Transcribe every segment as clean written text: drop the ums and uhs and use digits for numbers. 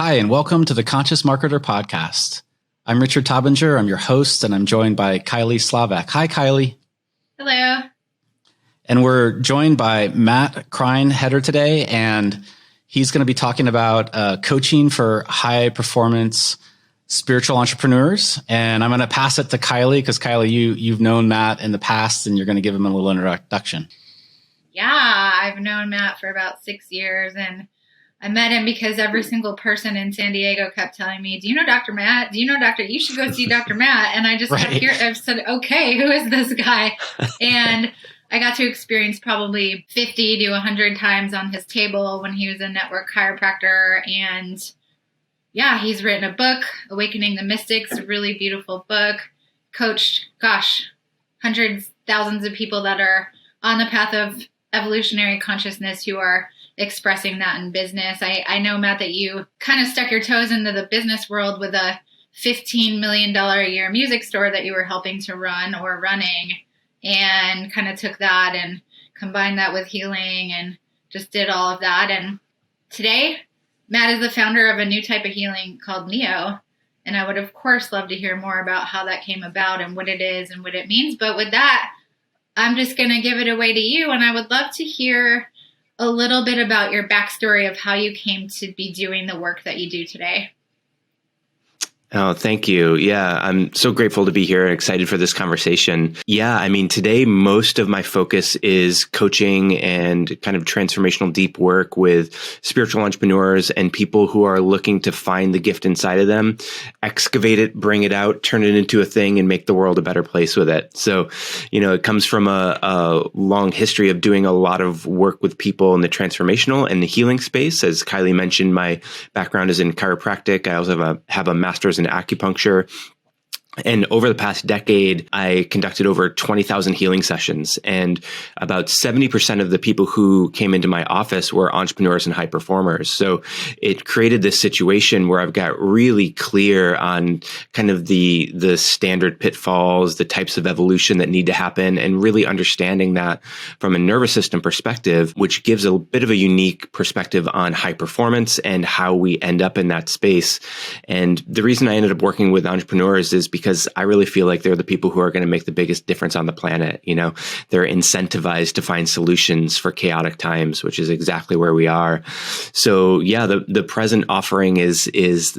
Hi, and welcome to the Conscious Marketer Podcast. I'm Richard Tobinger. I'm your host, and I'm joined by Kylie Slavak. Hi, Kylie. Hello. And we're joined by Matt Kreinheder today, and he's going to be talking about coaching for high-performance spiritual entrepreneurs. And I'm going to pass it to Kylie, because Kylie, you've known Matt in the past, and you're going to give him a little introduction. Yeah, I've known Matt for about 6 years, and I met him because every single person in San Diego kept telling me, do you know Dr. Matt? Do you know you should go see Dr. Matt. And I just I've said, okay, who is this guy? And I got to experience probably 50 to 100 times on his table when he was a network chiropractor. And yeah, he's written a book, Awakening the Mystics, a really beautiful book, coached, hundreds, thousands of people that are on the path of evolutionary consciousness who are expressing that in business. I know, Matt, that you kind of stuck your toes into the business world with a $15 million a year music store that you were helping to run or running, and kind of took that and combined that with healing and just did all of that. And today, Matt is the founder of a new type of healing called Neo. And I would, of course, love to hear more about how that came about and what it is and what it means. But with that, I'm just going to give it away to you. And I would love to hear a little bit about your backstory of how you came to be doing the work that you do today. Oh, thank you. Yeah, I'm so grateful to be here and excited for this conversation. Yeah, I mean, today, most of my focus is coaching and kind of transformational deep work with spiritual entrepreneurs and people who are looking to find the gift inside of them, excavate it, bring it out, turn it into a thing, and make the world a better place with it. So, it comes from a long history of doing a lot of work with people in the transformational and the healing space. As Kylie mentioned, my background is in chiropractic. I also have a master's in acupuncture. And over the past decade, I conducted over 20,000 healing sessions. And about 70% of the people who came into my office were entrepreneurs and high performers. So it created this situation where I've got really clear on kind of the standard pitfalls, the types of evolution that need to happen, and really understanding that from a nervous system perspective, which gives a bit of a unique perspective on high performance and how we end up in that space. And the reason I ended up working with entrepreneurs is because I really feel like they're the people who are going to make the biggest difference on the planet. They're incentivized to find solutions for chaotic times, which is exactly where we are. So yeah, the present offering is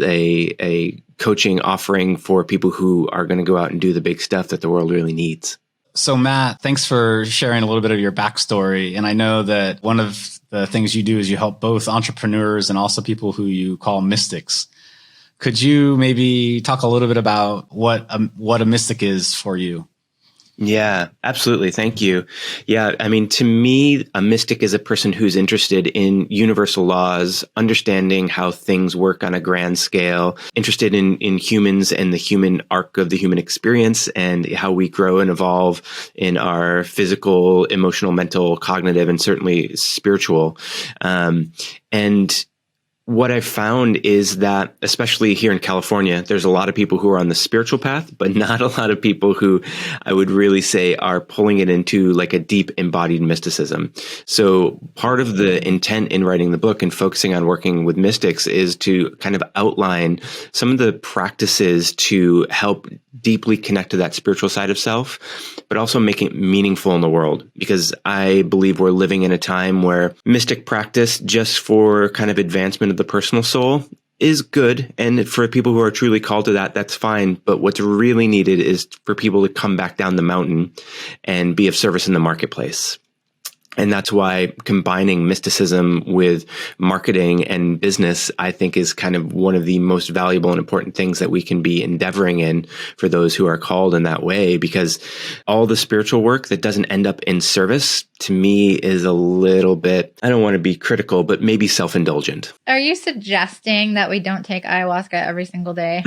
a coaching offering for people who are going to go out and do the big stuff that the world really needs. So Matt, thanks for sharing a little bit of your backstory. And I know that one of the things you do is you help both entrepreneurs and also people who you call mystics. Could you maybe talk a little bit about what a mystic is for you? Yeah, absolutely. Thank you. Yeah, I mean, to me, a mystic is a person who's interested in universal laws, understanding how things work on a grand scale, interested in humans and the human arc of the human experience and how we grow and evolve in our physical, emotional, mental, cognitive, and certainly spiritual. And what I've found is that, especially here in California, there's a lot of people who are on the spiritual path, but not a lot of people who I would really say are pulling it into like a deep embodied mysticism. So part of the intent in writing the book and focusing on working with mystics is to kind of outline some of the practices to help deeply connect to that spiritual side of self, but also make it meaningful in the world. Because I believe we're living in a time where mystic practice just for kind of advancement of the personal soul is good. And for people who are truly called to that, that's fine. But what's really needed is for people to come back down the mountain and be of service in the marketplace. And that's why combining mysticism with marketing and business, I think, is kind of one of the most valuable and important things that we can be endeavoring in for those who are called in that way. Because all the spiritual work that doesn't end up in service, to me, is a little bit, I don't want to be critical, but maybe self-indulgent. Are you suggesting that we don't take ayahuasca every single day?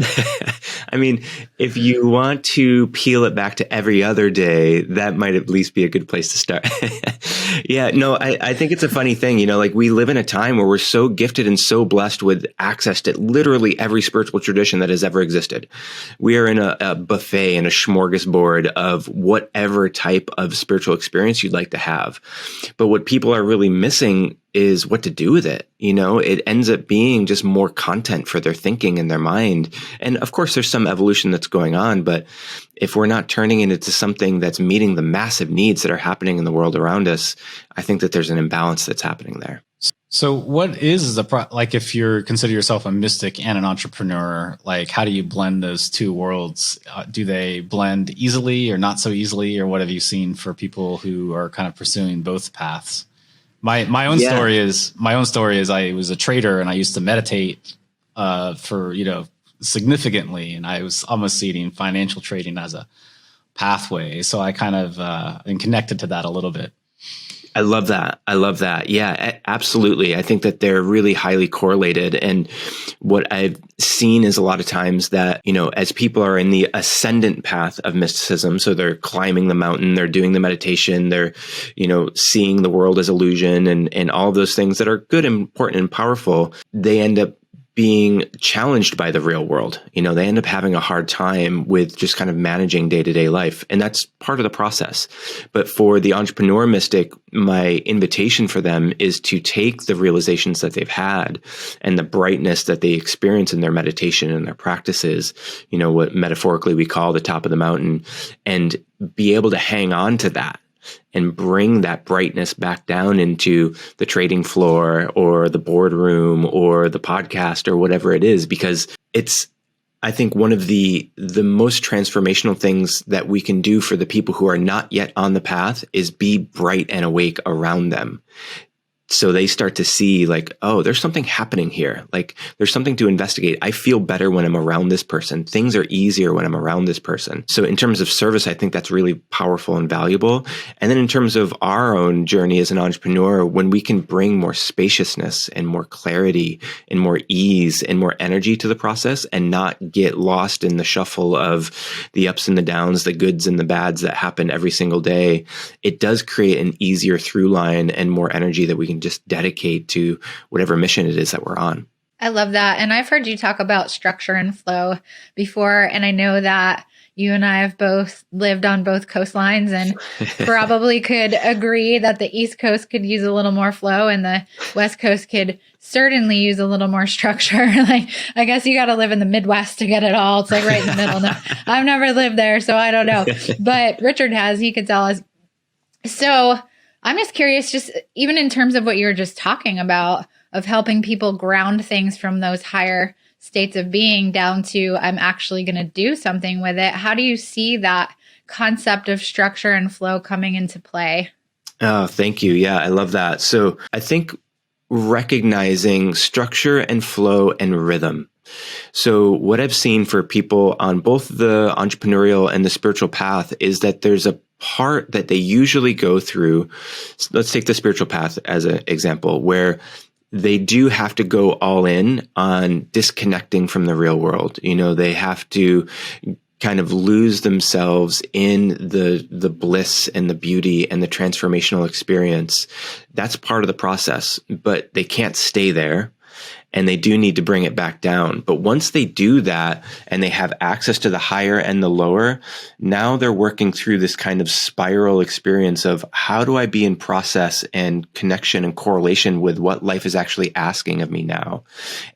I mean, if you want to peel it back to every other day, that might at least be a good place to start. Yeah, no, I think it's a funny thing, like we live in a time where we're so gifted and so blessed with access to literally every spiritual tradition that has ever existed. We are in a buffet and a smorgasbord of whatever type of spiritual experience you'd like to have. have. But what people are really missing is what to do with it. It ends up being just more content for their thinking and their mind. And of course, there's some evolution that's going on, but if we're not turning it into something that's meeting the massive needs that are happening in the world around us, I think that there's an imbalance that's happening there. So what is like if you consider yourself a mystic and an entrepreneur, like how do you blend those two worlds? Do they blend easily or not so easily? Or what have you seen for people who are kind of pursuing both paths? My own story is I was a trader and I used to meditate for significantly, and I was almost seeing financial trading as a pathway. So I kind of am connected to that a little bit. I love that. Yeah, absolutely. I think that they're really highly correlated. And what I've seen is a lot of times that, as people are in the ascendant path of mysticism, so they're climbing the mountain, they're doing the meditation, they're, seeing the world as illusion and all those things that are good, important, and powerful, they end up being challenged by the real world. They end up having a hard time with just kind of managing day-to-day life. And that's part of the process. But for the entrepreneur mystic, my invitation for them is to take the realizations that they've had and the brightness that they experience in their meditation and their practices, what metaphorically we call the top of the mountain, and be able to hang on to that and bring that brightness back down into the trading floor or the boardroom or the podcast or whatever it is, because it's, I think, one of the most transformational things that we can do for the people who are not yet on the path is be bright and awake around them. So they start to see like, oh, there's something happening here. Like there's something to investigate. I feel better when I'm around this person. Things are easier when I'm around this person. So in terms of service, I think that's really powerful and valuable. And then in terms of our own journey as an entrepreneur, when we can bring more spaciousness and more clarity and more ease and more energy to the process and not get lost in the shuffle of the ups and the downs, the goods and the bads that happen every single day, it does create an easier through line and more energy that we can just dedicate to whatever mission it is that we're on. I love that. And I've heard you talk about structure and flow before. And I know that you and I have both lived on both coastlines and probably could agree that the East Coast could use a little more flow and the West Coast could certainly use a little more structure. Like, I guess you got to live in the Midwest to get it all. It's like right in the middle. No, I've never lived there, so I don't know. But Richard has, he could tell us. So I'm just curious, just even in terms of what you were just talking about, of helping people ground things from those higher states of being down to I'm actually going to do something with it. How do you see that concept of structure and flow coming into play? Oh, thank you. Yeah, I love that. So I think recognizing structure and flow and rhythm. So what I've seen for people on both the entrepreneurial and the spiritual path is that there's a part that they usually go through. Let's take the spiritual path as an example, where they do have to go all in on disconnecting from the real world. They have to kind of lose themselves in the bliss and the beauty and the transformational experience. That's part of the process, but they can't stay there. And they do need to bring it back down. But once they do that and they have access to the higher and the lower, now they're working through this kind of spiral experience of how do I be in process and connection and correlation with what life is actually asking of me now?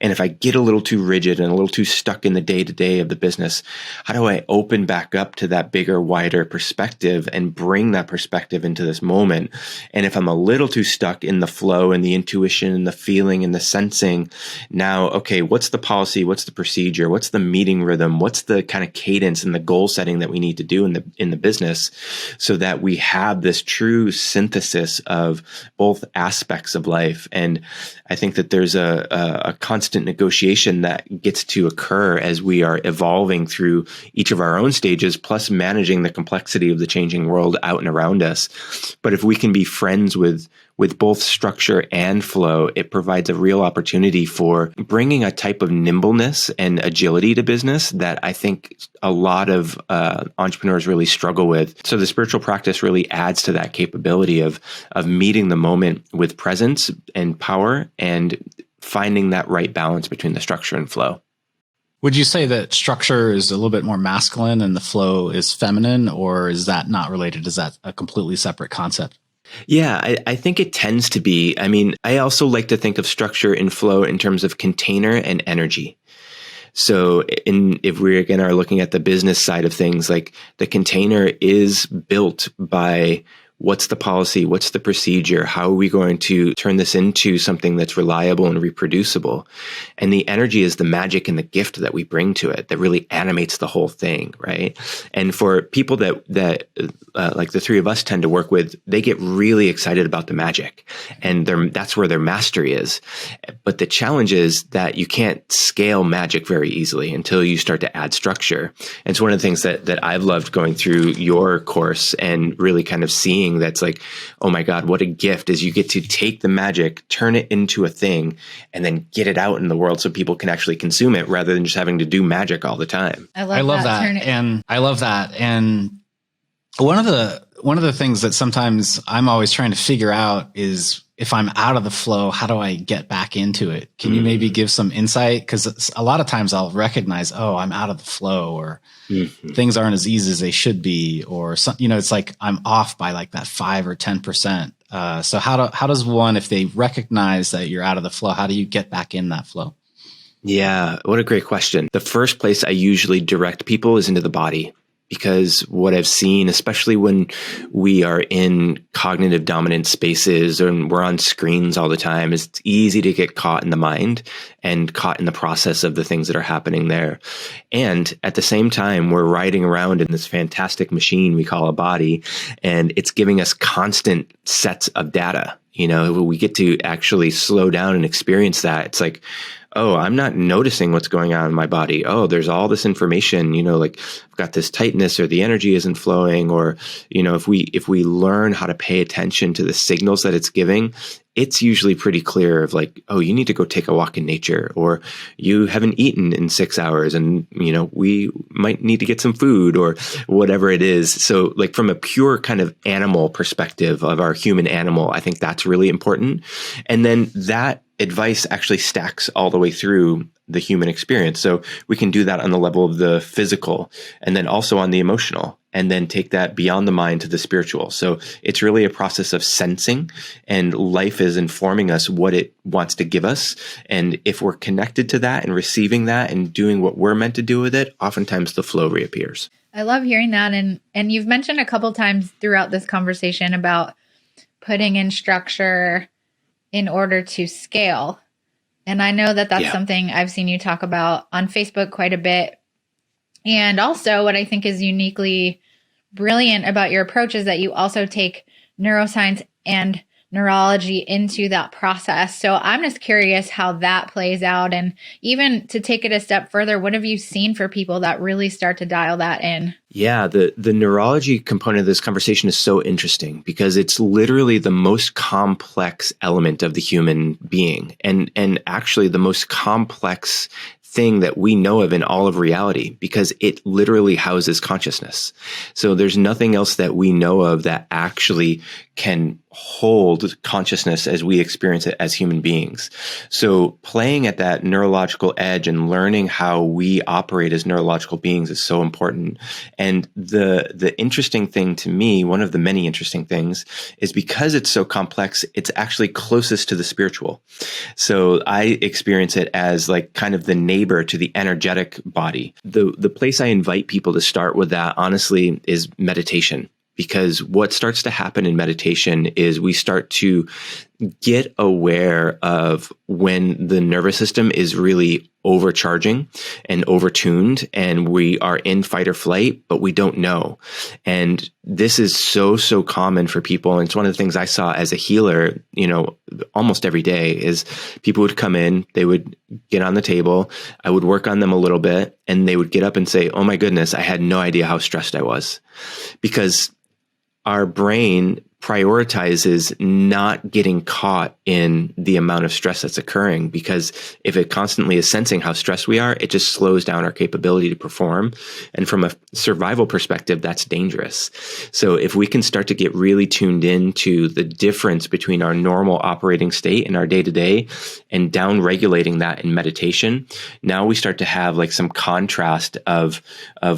And if I get a little too rigid and a little too stuck in the day-to-day of the business, how do I open back up to that bigger, wider perspective and bring that perspective into this moment? And if I'm a little too stuck in the flow and the intuition and the feeling and the sensing, now, okay, what's the policy? What's the procedure? What's the meeting rhythm? What's the kind of cadence and the goal setting that we need to do in the business so that we have this true synthesis of both aspects of life? And I think that there's a constant negotiation that gets to occur as we are evolving through each of our own stages, plus managing the complexity of the changing world out and around us. But if we can be friends with both structure and flow, it provides a real opportunity for bringing a type of nimbleness and agility to business that I think a lot of entrepreneurs really struggle with. So the spiritual practice really adds to that capability of meeting the moment with presence and power and finding that right balance between the structure and flow. Would you say that structure is a little bit more masculine and the flow is feminine, or is that not related? Is that a completely separate concept? Yeah, I think it tends to be. I mean, I also like to think of structure and flow in terms of container and energy. So if we again are looking at the business side of things, like the container is built by what's the policy, what's the procedure, how are we going to turn this into something that's reliable and reproducible? And the energy is the magic and the gift that we bring to it that really animates the whole thing, right? And for people that like the three of us tend to work with, they get really excited about the magic, and that's where their mastery is. But the challenge is that you can't scale magic very easily until you start to add structure. And it's one of the things that I've loved going through your course and really kind of seeing that's like, oh my God, what a gift is you get to take the magic, turn it into a thing, and then get it out in the world so people can actually consume it rather than just having to do magic all the time. I love that. And I love that. And one of the things that sometimes I'm always trying to figure out is if I'm out of the flow, how do I get back into it? Can you maybe give some insight? Because a lot of times I'll recognize, oh, I'm out of the flow, or things aren't as easy as they should be, or some, it's like I'm off by like that 5 or 10%. So how does one, if they recognize that you're out of the flow, how do you get back in that flow? Yeah, what a great question. The first place I usually direct people is into the body. Because what I've seen, especially when we are in cognitive dominant spaces and we're on screens all the time, is it's easy to get caught in the mind and caught in the process of the things that are happening there. And at the same time, we're riding around in this fantastic machine we call a body, and it's giving us constant sets of data. We get to actually slow down and experience that. It's like, oh, I'm not noticing what's going on in my body. Oh, there's all this information, like I've got this tightness, or the energy isn't flowing, or, if we learn how to pay attention to the signals that it's giving, it's usually pretty clear of like, oh, you need to go take a walk in nature, or you haven't eaten in 6 hours and, we might need to get some food, or whatever it is. So like from a pure kind of animal perspective of our human animal, I think that's really important. And then that advice actually stacks all the way through the human experience. So we can do that on the level of the physical, and then also on the emotional, and then take that beyond the mind to the spiritual. So it's really a process of sensing, and life is informing us what it wants to give us. And if we're connected to that and receiving that and doing what we're meant to do with it, oftentimes the flow reappears. I love hearing that. And you've mentioned a couple times throughout this conversation about putting in structure in order to scale. And I know that that's something I've seen you talk about on Facebook quite a bit. And also what I think is uniquely brilliant about your approach is that you also take neuroscience and neurology into that process. So I'm just curious how that plays out. And even to take it a step further, what have you seen for people that really start to dial that in? Yeah, the neurology component of this conversation is so interesting because it's literally the most complex element of the human being, and actually the most complex thing that we know of in all of reality, because it literally houses consciousness. So there's nothing else that we know of that actually can hold consciousness as we experience it as human beings. So playing at that neurological edge and learning how we operate as neurological beings is so important. And the interesting thing to me, one of the many interesting things, is because it's so complex, it's actually closest to the spiritual. So I experience it as like kind of the neighbor to the energetic body. The place I invite people to start with that, honestly, is meditation. Because what starts to happen in meditation is we start to get aware of when the nervous system is really overcharging and overtuned, and we are in fight or flight, but we don't know. And this is so common for people. And it's one of the things I saw as a healer, almost every day, is people would come in, they would get on the table, I would work on them a little bit, and they would get up and say, oh my goodness, I had no idea how stressed I was. Because our brain prioritizes not getting caught in the amount of stress that's occurring, because if it constantly is sensing how stressed we are, it just slows down our capability to perform. And from a survival perspective, that's dangerous. So if we can start to get really tuned into the difference between our normal operating state and our day-to-day and down regulating that in meditation, now we start to have like some contrast of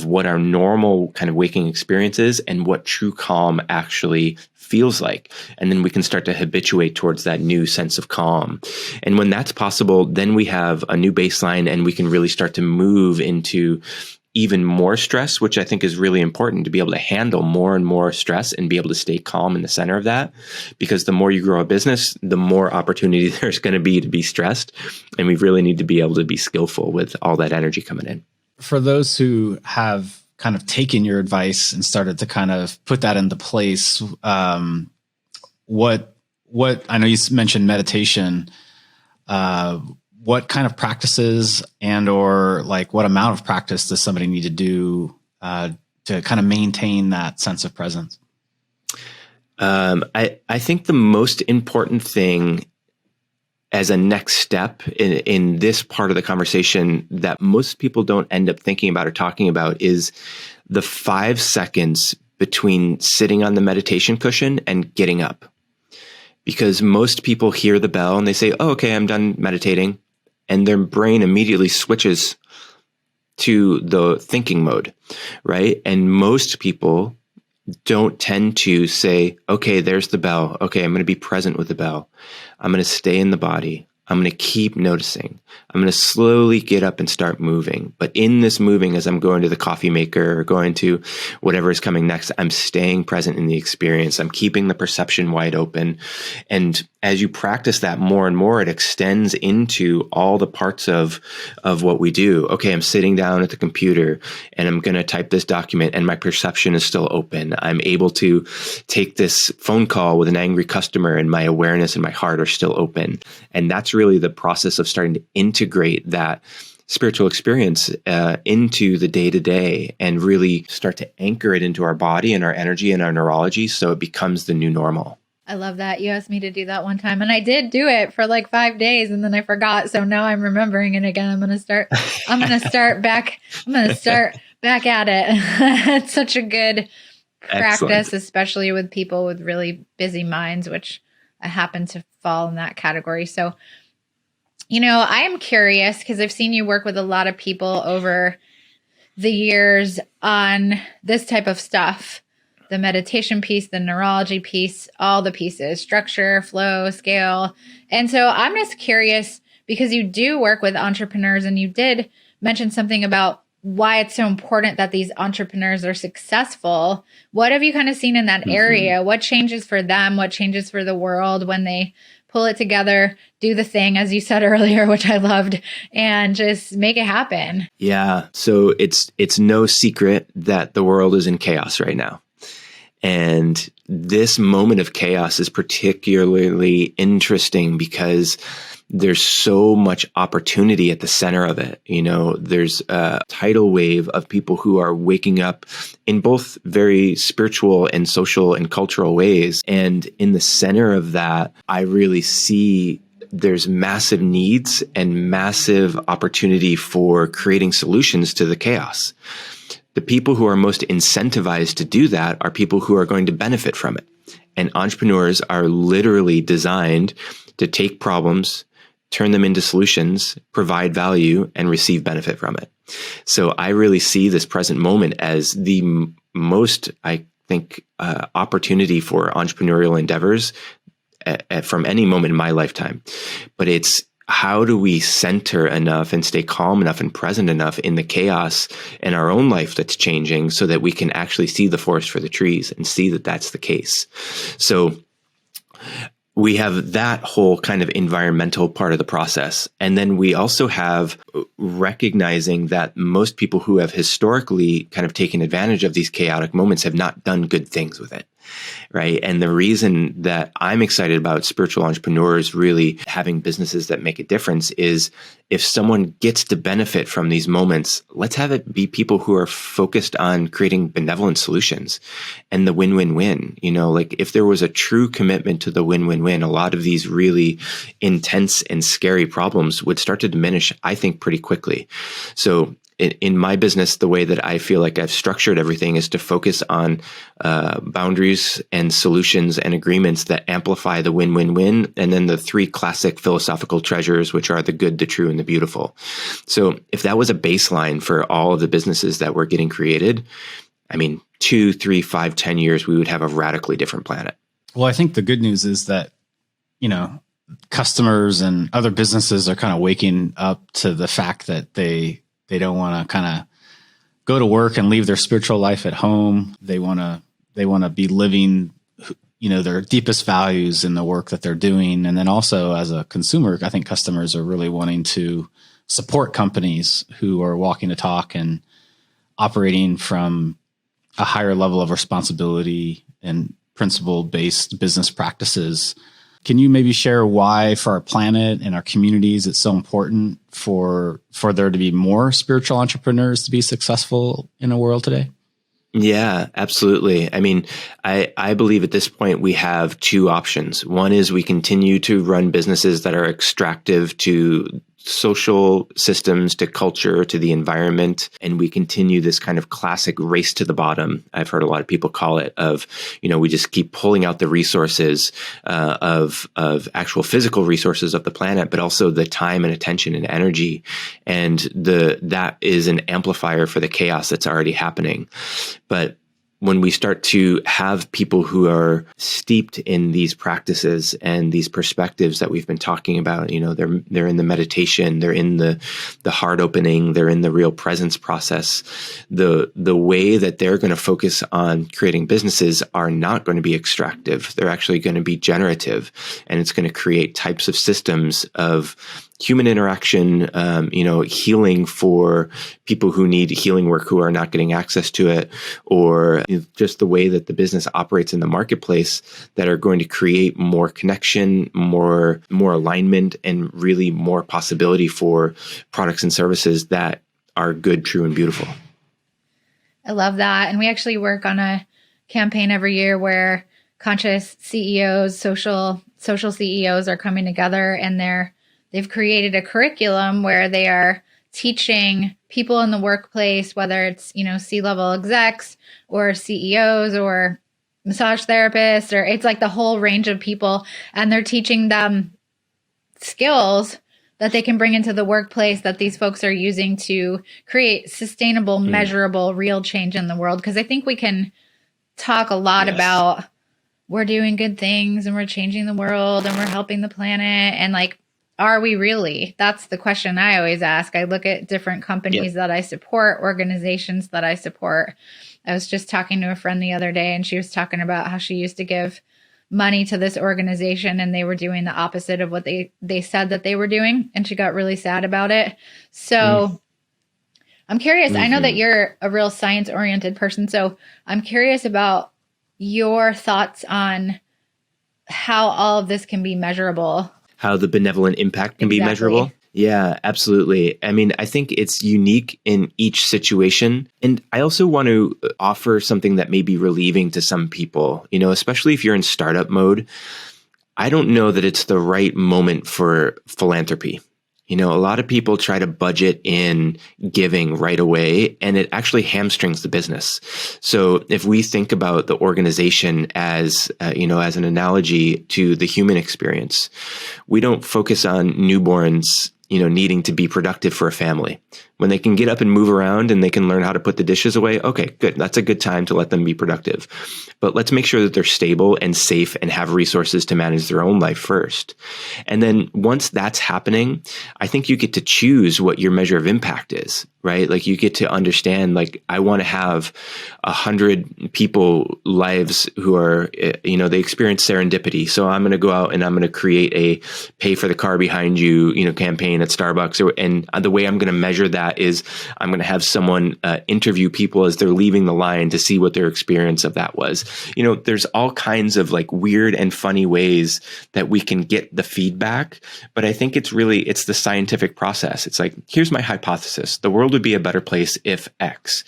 what our normal kind of waking experience is and what true calm actually feels feels like. And then we can start to habituate towards that new sense of calm. And when that's possible, then we have a new baseline and we can really start to move into even more stress, which I think is really important to be able to handle more and more stress and be able to stay calm in the center of that. Because the more you grow a business, the more opportunity there's going to be stressed. And we really need to be able to be skillful with all that energy coming in. For those who have kind of taken your advice and started to kind of put that into place, what I know you mentioned meditation, what kind of practices and or like what amount of practice does somebody need to do to kind of maintain that sense of presence? I think the most important thing as a next step in this part of the conversation that most people don't end up thinking about or talking about is the 5 seconds between sitting on the meditation cushion and getting up. Because most people hear the bell and they say, oh, okay, I'm done meditating. And their brain immediately switches to the thinking mode, right? And most people don't tend to say, okay, there's the bell. Okay, I'm going to be present with the bell. I'm going to stay in the body. I'm going to keep noticing. I'm going to slowly get up and start moving. But in this moving, as I'm going to the coffee maker or going to whatever is coming next, I'm staying present in the experience. I'm keeping the perception wide open. And as you practice that more and more, it extends into all the parts of what we do. Okay, I'm sitting down at the computer and I'm going to type this document and my perception is still open. I'm able to take this phone call with an angry customer and my awareness and my heart are still open. And that's really the process of starting to integrate that spiritual experience into the day-to-day and really start to anchor it into our body and our energy and our neurology so it becomes the new normal. I love that. You asked me to do that one time and I did do it for like 5 days and then I forgot. So now I'm remembering it again. I'm going to start back at it. It's such a good practice, Excellent. especially with people with really busy minds, which I happen to fall in that category. So, I am curious because I've seen you work with a lot of people over the years on this type of stuff. The meditation piece, the neurology piece, all the pieces, structure, flow, scale. And so I'm just curious because you do work with entrepreneurs and you did mention something about why it's so important that these entrepreneurs are successful. What have you kind of seen in that area? What changes for them? What changes for the world when they pull it together, do the thing, as you said earlier, which I loved, and just make it happen? Yeah. So it's no secret that the world is in chaos right now. And this moment of chaos is particularly interesting because there's so much opportunity at the center of it. There's a tidal wave of people who are waking up in both very spiritual and social and cultural ways. And in the center of that, I really see there's massive needs and massive opportunity for creating solutions to the chaos. The people who are most incentivized to do that are people who are going to benefit from it. And entrepreneurs are literally designed to take problems, turn them into solutions, provide value, and receive benefit from it. So I really see this present moment as the most, I think, opportunity for entrepreneurial endeavors from any moment in my lifetime. But it's how do we center enough and stay calm enough and present enough in the chaos in our own life that's changing so that we can actually see the forest for the trees and see that that's the case. So we have that whole kind of environmental part of the process. And then we also have recognizing that most people who have historically kind of taken advantage of these chaotic moments have not done good things with it. Right. And the reason that I'm excited about spiritual entrepreneurs really having businesses that make a difference is if someone gets to benefit from these moments, let's have it be people who are focused on creating benevolent solutions and the win-win-win. Like if there was a true commitment to the win-win-win, a lot of these really intense and scary problems would start to diminish, I think, pretty quickly. So in my business, the way that I feel like I've structured everything is to focus on boundaries and solutions and agreements that amplify the win-win-win, and then the 3 classic philosophical treasures, which are the good, the true, and the beautiful. So if that was a baseline for all of the businesses that were getting created, 2, 3, 5, 10 years, we would have a radically different planet. Well, I think the good news is that, customers and other businesses are kind of waking up to the fact that they don't want to kind of go to work and leave their spiritual life at home. They want to be living, their deepest values in the work that they're doing. And then also as a consumer, I think customers are really wanting to support companies who are walking the talk and operating from a higher level of responsibility and principle-based business practices. Can you maybe share why for our planet and our communities it's so important for there to be more spiritual entrepreneurs to be successful in the world today? Yeah, absolutely. I mean, I believe at this point we have two options. One is we continue to run businesses that are extractive to social systems, to culture, to the environment. And we continue this kind of classic race to the bottom. I've heard a lot of people call it of, we just keep pulling out the resources of actual physical resources of the planet, but also the time and attention and energy. And that is an amplifier for the chaos that's already happening. But when we start to have people who are steeped in these practices and these perspectives that we've been talking about, they're in the meditation, they're in the heart opening, they're in the real presence process. The way that they're going to focus on creating businesses are not going to be extractive. They're actually going to be generative, and it's going to create types of systems of human interaction, healing for people who need healing work who are not getting access to it, or just the way that the business operates in the marketplace that are going to create more connection, more alignment, and really more possibility for products and services that are good, true, and beautiful. I love that. And we actually work on a campaign every year where conscious CEOs, social CEOs are coming together, and they've created a curriculum where they are teaching people in the workplace, whether it's, C-level execs or CEOs or massage therapists, or it's like the whole range of people. And they're teaching them skills that they can bring into the workplace that these folks are using to create sustainable, measurable, real change in the world. Because I think we can talk a lot about we're doing good things and we're changing the world and we're helping the planet. And are we really? That's the question I always ask. I look at different companies that I support, organizations that I support. I was just talking to a friend the other day, and she was talking about how she used to give money to this organization and they were doing the opposite of what they said that they were doing. And she got really sad about it. So I'm curious. I know that you're a real science-oriented person. So I'm curious about your thoughts on how all of this can be measurable. How the benevolent impact can be measurable. Yeah, absolutely. I mean, I think it's unique in each situation. And I also want to offer something that may be relieving to some people, especially if you're in startup mode. I don't know that it's the right moment for philanthropy. A lot of people try to budget in giving right away, and it actually hamstrings the business. So if we think about the organization as an analogy to the human experience, we don't focus on newborns, needing to be productive for a family. When they can get up and move around and they can learn how to put the dishes away, okay, good. That's a good time to let them be productive. But let's make sure that they're stable and safe and have resources to manage their own life first. And then once that's happening, I think you get to choose what your measure of impact is, right? You get to understand, I want to have 100 people lives who are, they experience serendipity. So I'm going to go out and I'm going to create a pay for the car behind you, campaign at Starbucks. And the way I'm going to measure that is I'm going to have someone interview people as they're leaving the line to see what their experience of that was. There's all kinds of weird and funny ways that we can get the feedback. But I think it's the scientific process. It's here's my hypothesis. The world would be a better place if X.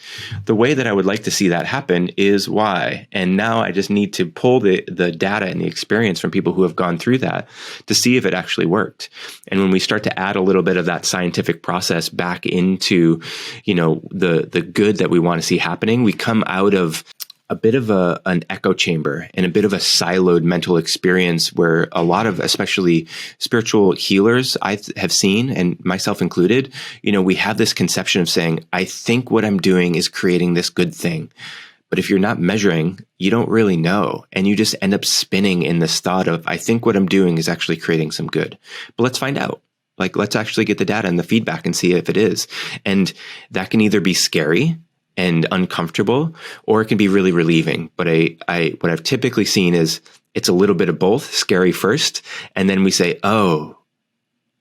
The way that I would like to see that happen is Y. And now I just need to pull the data and the experience from people who have gone through that to see if it actually worked. And when we start to add a little bit of that scientific process back into, the good that we want to see happening, we come out of a bit of an echo chamber and a bit of a siloed mental experience where a lot of, especially spiritual healers I have seen, and myself included, we have this conception of saying, I think what I'm doing is creating this good thing. But if you're not measuring, you don't really know. And you just end up spinning in this thought of, I think what I'm doing is actually creating some good. But let's find out. Like, let's actually get the data and the feedback and see if it is. And that can either be scary and uncomfortable, or it can be really relieving. But what I've typically seen is it's a little bit of both, scary first. And then we say, oh,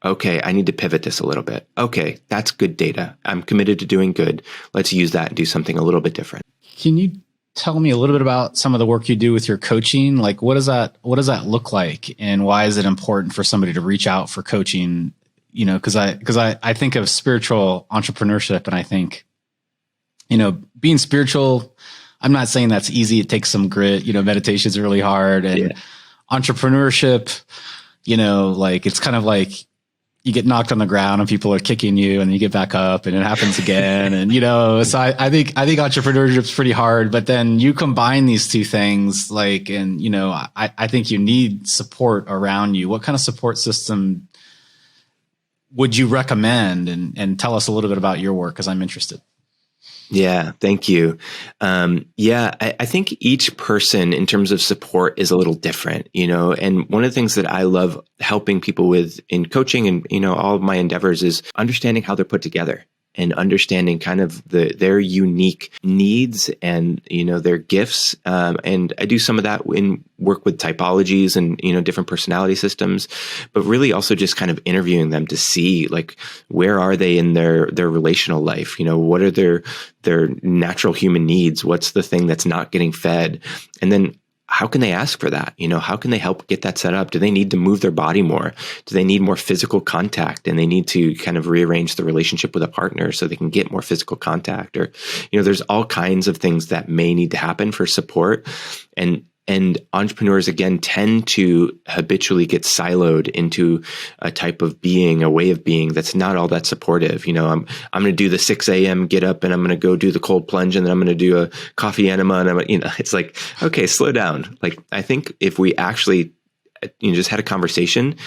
okay, I need to pivot this a little bit. Okay, that's good data. I'm committed to doing good. Let's use that and do something a little bit different. Can you tell me a little bit about some of the work you do with your coaching? Like, what does that look like, and why is it important for somebody to reach out for coaching? You know, because I think of spiritual entrepreneurship, and I think, you know, being spiritual, I'm not saying that's easy. It takes some grit. You know, meditation is really hard, and entrepreneurship, you know, like it's kind of like you get knocked on the ground and people are kicking you, and then you get back up and it happens again. And, you know, so I think entrepreneurship's pretty hard, but then you combine these two things, like, and, you know, I think you need support around you. What kind of support system would you recommend? And tell us a little bit about your work, 'cause I'm interested. Yeah, thank you. I think each person in terms of support is a little different, you know, and one of the things that I love helping people with in coaching and, you know, all of my endeavors is understanding how they're put together and understanding kind of their unique needs and, you know, their gifts. And I do some of that in work with typologies and, you know, different personality systems, but really also just kind of interviewing them to see, like, where are they in their relational life? You know, what are their natural human needs? What's the thing that's not getting fed? And then how can they ask for that? You know, how can they help get that set up? Do they need to move their body more? Do they need more physical contact? And they need to kind of rearrange the relationship with a partner so they can get more physical contact? Or, you know, there's all kinds of things that may need to happen for support. And entrepreneurs, again, tend to habitually get siloed into a type of being, a way of being that's not all that supportive. You know, I'm going to do the 6 a.m. get up, and I'm going to go do the cold plunge, and then I'm going to do a coffee enema. And you know, it's like, okay, slow down. Like, I think if we actually, you know, just had a conversation,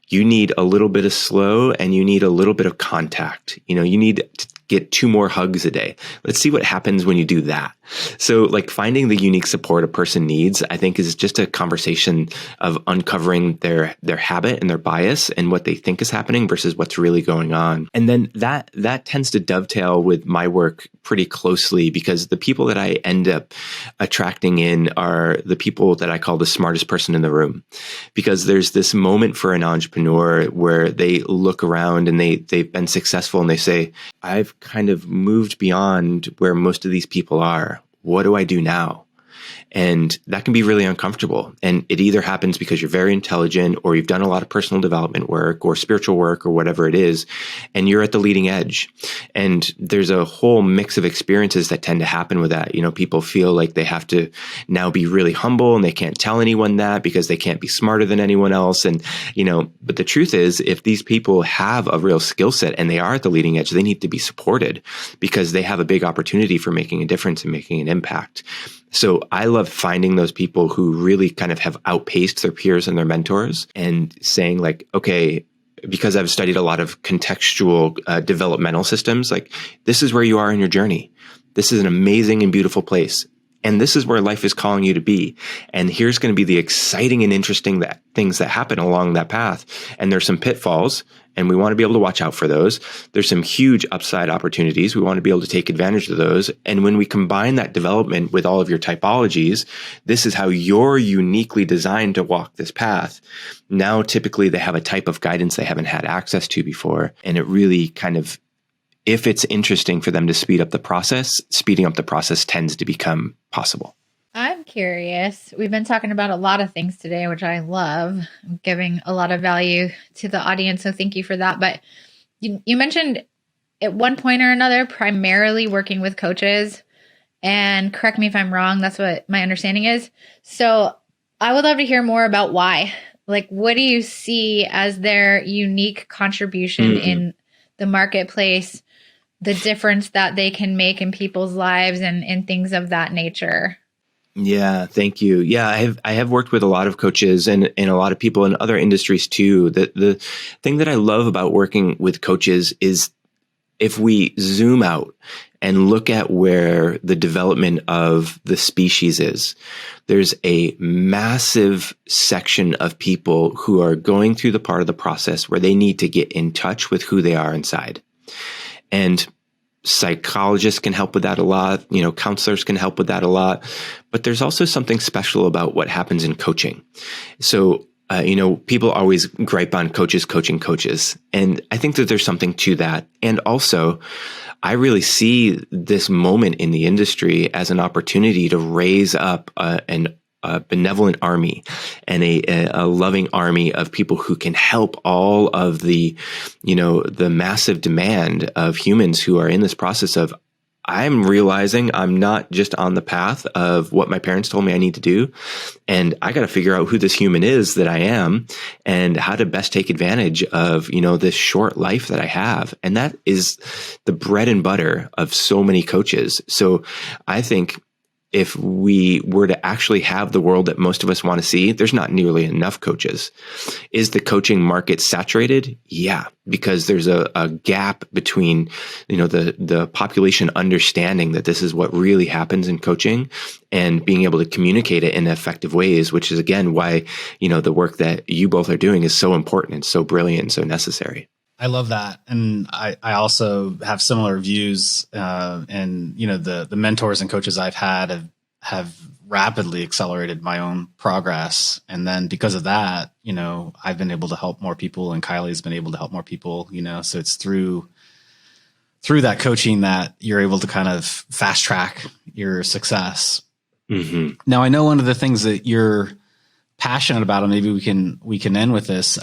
you need a little bit of slow and you need a little bit of contact. You know, you need to get 2 more hugs a day. Let's see what happens when you do that. So, like, finding the unique support a person needs, I think, is just a conversation of uncovering their habit and their bias and what they think is happening versus what's really going on. And then that tends to dovetail with my work pretty closely, because the people that I end up attracting in are the people that I call the smartest person in the room. Because there's this moment for an entrepreneur where they look around and they've been successful and they say, I've kind of moved beyond where most of these people are. What do I do now? And that can be really uncomfortable. And it either happens because you're very intelligent, or you've done a lot of personal development work or spiritual work or whatever it is, and you're at the leading edge. And there's a whole mix of experiences that tend to happen with that. You know, people feel like they have to now be really humble and they can't tell anyone that because they can't be smarter than anyone else. And, you know, but the truth is, if these people have a real skill set and they are at the leading edge, they need to be supported because they have a big opportunity for making a difference and making an impact. So I love finding those people who really kind of have outpaced their peers and their mentors and saying, like, okay, because I've studied a lot of contextual developmental systems, like, this is where you are in your journey. This is an amazing and beautiful place. And this is where life is calling you to be. And here's going to be the exciting and interesting things that happen along that path. And there's some pitfalls, and we want to be able to watch out for those. There's some huge upside opportunities. We want to be able to take advantage of those. And when we combine that development with all of your typologies, this is how you're uniquely designed to walk this path. Now, typically, they have a type of guidance they haven't had access to before. And it really kind of, if it's interesting for them to speed up the process, speeding up the process tends to become possible. I'm curious. We've been talking about a lot of things today, which I love. I'm giving a lot of value to the audience, so thank you for that. But you mentioned at one point or another primarily working with coaches, and correct me if I'm wrong, that's what my understanding is. So I would love to hear more about why. Like, what do you see as their unique contribution in the marketplace, the difference that they can make in people's lives and things of that nature? Yeah, thank you. Yeah, I have worked with a lot of coaches and a lot of people in other industries too. The thing that I love about working with coaches is if we zoom out and look at where the development of the species is, there's a massive section of people who are going through the part of the process where they need to get in touch with who they are inside. And psychologists can help with that a lot. Counselors can help with that a lot. But there's also something special about what happens in coaching. So, people always gripe on coaches coaching coaches. And I think that there's something to that. And also, I really see this moment in the industry as an opportunity to raise up a benevolent army and a loving army of people who can help all of the massive demand of humans who are in this process of, I'm realizing I'm not just on the path of what my parents told me I need to do. And I got to figure out who this human is that I am and how to best take advantage of, this short life that I have. And that is the bread and butter of so many coaches. So I think if we were to actually have the world that most of us want to see, there's not nearly enough coaches. Is the coaching market saturated? Yeah, because there's a gap between, the population understanding that this is what really happens in coaching and being able to communicate it in effective ways, which is again why, the work that you both are doing is so important and so brilliant and so necessary. I love that. And I also have similar views. And, the mentors and coaches I've had have rapidly accelerated my own progress. And then because of that, I've been able to help more people and Kylie's been able to help more people, so it's through that coaching that you're able to kind of fast track your success. Mm-hmm. Now, I know one of the things that you're passionate about, and maybe we can end with this,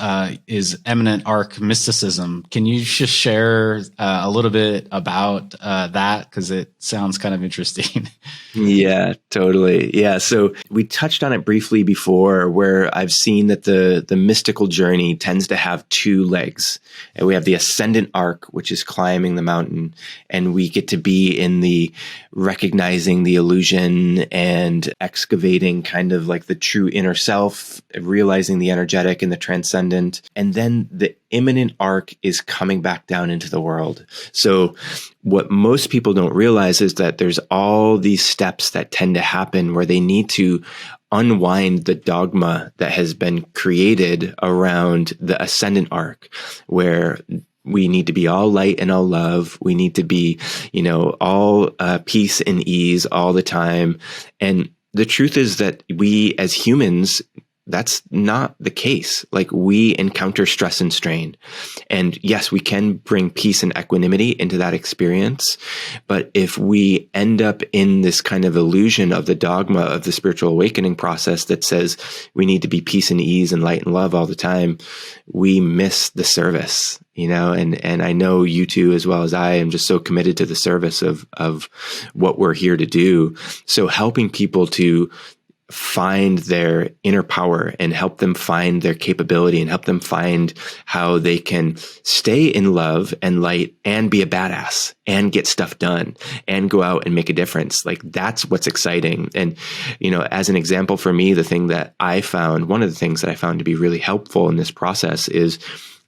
is eminent arc mysticism. Can you just share a little bit about that? Because it sounds kind of interesting. Yeah, totally. Yeah. So we touched on it briefly before, where I've seen that the mystical journey tends to have two legs. And we have the ascendant arc, which is climbing the mountain, and we get to be in the recognizing the illusion and excavating kind of like the true inner self, realizing the energetic and the transcendent. And then the imminent arc is coming back down into the world. So what most people don't realize is that there's all these steps that tend to happen where they need to unwind the dogma that has been created around the ascendant arc, where we need to be all light and all love. We need to be, all peace and ease all the time. And the truth is that we as humans, that's not the case. Like, we encounter stress and strain. And yes, we can bring peace and equanimity into that experience. But if we end up in this kind of illusion of the dogma of the spiritual awakening process that says we need to be peace and ease and light and love all the time, we miss the service, and I know you two, as well as I, am just so committed to the service of what we're here to do. So helping people to find their inner power and help them find their capability and help them find how they can stay in love and light and be a badass and get stuff done and go out and make a difference. Like, that's what's exciting. And, as an example for me, one of the things that I found to be really helpful in this process is,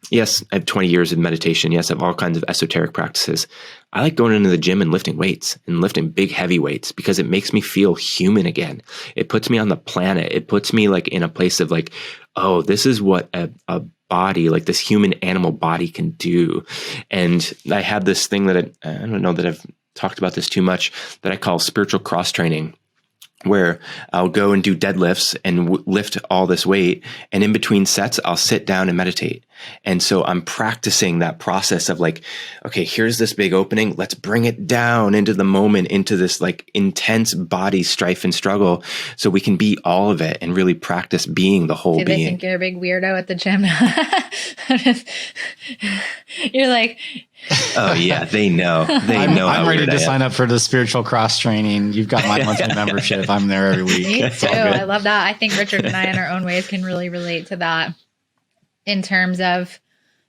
yes, I have 20 years of meditation. Yes, I have all kinds of esoteric practices. I like going into the gym and lifting weights and lifting big, heavy weights because it makes me feel human again. It puts me on the planet. It puts me like in a place of like, oh, this is what a body, like this human animal body, can do. And I have this thing that I don't know that I've talked about this too much, that I call spiritual cross training, where I'll go and do deadlifts and lift all this weight. And in between sets, I'll sit down and meditate. And so I'm practicing that process of like, okay, here's this big opening. Let's bring it down into the moment, into this like intense body strife and struggle, so we can be all of it and really practice being the whole being. They think you're a big weirdo at the gym. You're like, oh yeah, they know. I'm ready to sign up for the spiritual cross training. You've got my monthly membership. I'm there every week. Me too. I love that. I think Richard and I, in our own ways, can really relate to that in terms of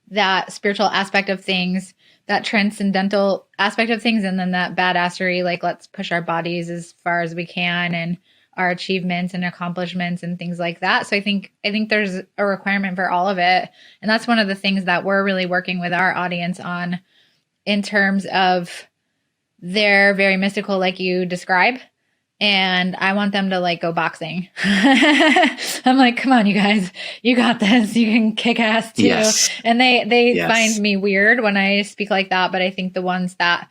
that spiritual aspect of things, that transcendental aspect of things, and then that badassery, like, let's push our bodies as far as we can and our achievements and accomplishments and things like that. So I think there's a requirement for all of it. And that's one of the things that we're really working with our audience on, in terms of they're very mystical, like you describe. And I want them to like go boxing. I'm like, come on, you guys, you got this. You can kick ass too. Yes. And they Yes. find me weird when I speak like that. But I think the ones that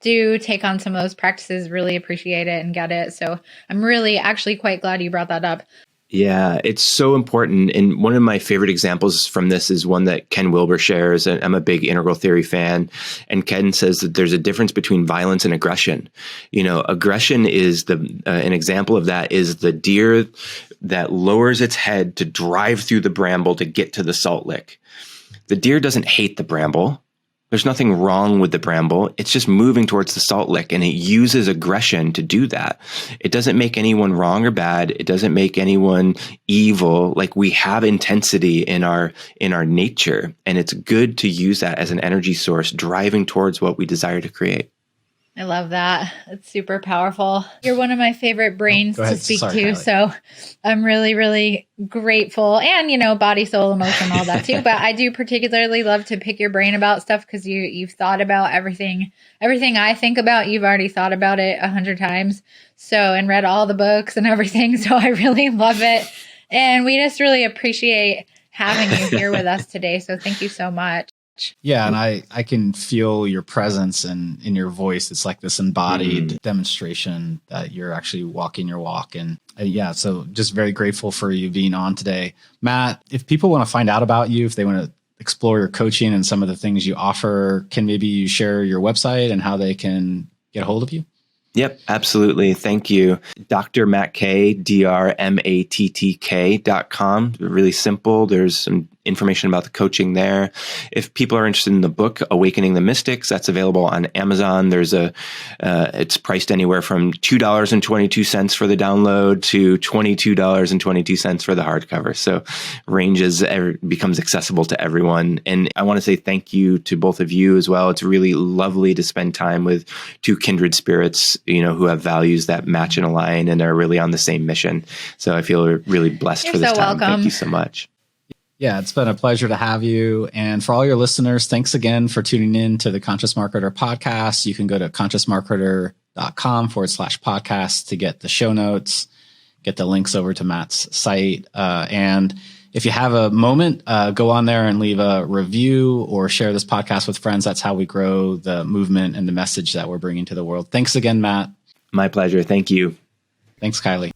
do take on some of those practices really appreciate it and get it. So I'm really actually quite glad you brought that up. Yeah, it's so important. And one of my favorite examples from this is one that Ken Wilber shares. And I'm a big integral theory fan. And Ken says that there's a difference between violence and aggression. Aggression is an example of that is the deer that lowers its head to drive through the bramble to get to the salt lick. The deer doesn't hate the bramble. There's nothing wrong with the bramble. It's just moving towards the salt lick, and it uses aggression to do that. It doesn't make anyone wrong or bad. It doesn't make anyone evil. Like, we have intensity in our nature, and it's good to use that as an energy source driving towards what we desire to create. I love that. It's super powerful. You're one of my favorite brains to speak to. Kylie. So I'm really, really grateful. And, body, soul, emotion, all that too. But I do particularly love to pick your brain about stuff because you've thought about everything. Everything I think about, you've already thought about it 100 times. And read all the books and everything. So I really love it. And we just really appreciate having you here with us today. So thank you so much. Yeah, and I can feel your presence and in your voice. It's like this embodied demonstration that you're actually walking your walk. And so just very grateful for you being on today. Matt, if people want to find out about you, if they want to explore your coaching and some of the things you offer, can maybe you share your website and how they can get a hold of you? Yep, absolutely. Thank you. Dr. Matt K, drmattk.com. Really simple. There's some information about the coaching there. If people are interested in the book, Awakening the Mystics, that's available on Amazon. There's it's priced anywhere from $2.22 for the download to $22.22 for the hardcover. So becomes accessible to everyone. And I want to say thank you to both of you as well. It's really lovely to spend time with two kindred spirits, who have values that match and align and are really on the same mission. So I feel really blessed for this time. Welcome. Thank you so much. Yeah, it's been a pleasure to have you. And for all your listeners, thanks again for tuning in to the Conscious Marketer podcast. You can go to consciousmarketer.com/podcast to get the show notes, get the links over to Matt's site. And if you have a moment, go on there and leave a review or share this podcast with friends. That's how we grow the movement and the message that we're bringing to the world. Thanks again, Matt. My pleasure. Thank you. Thanks, Kylie.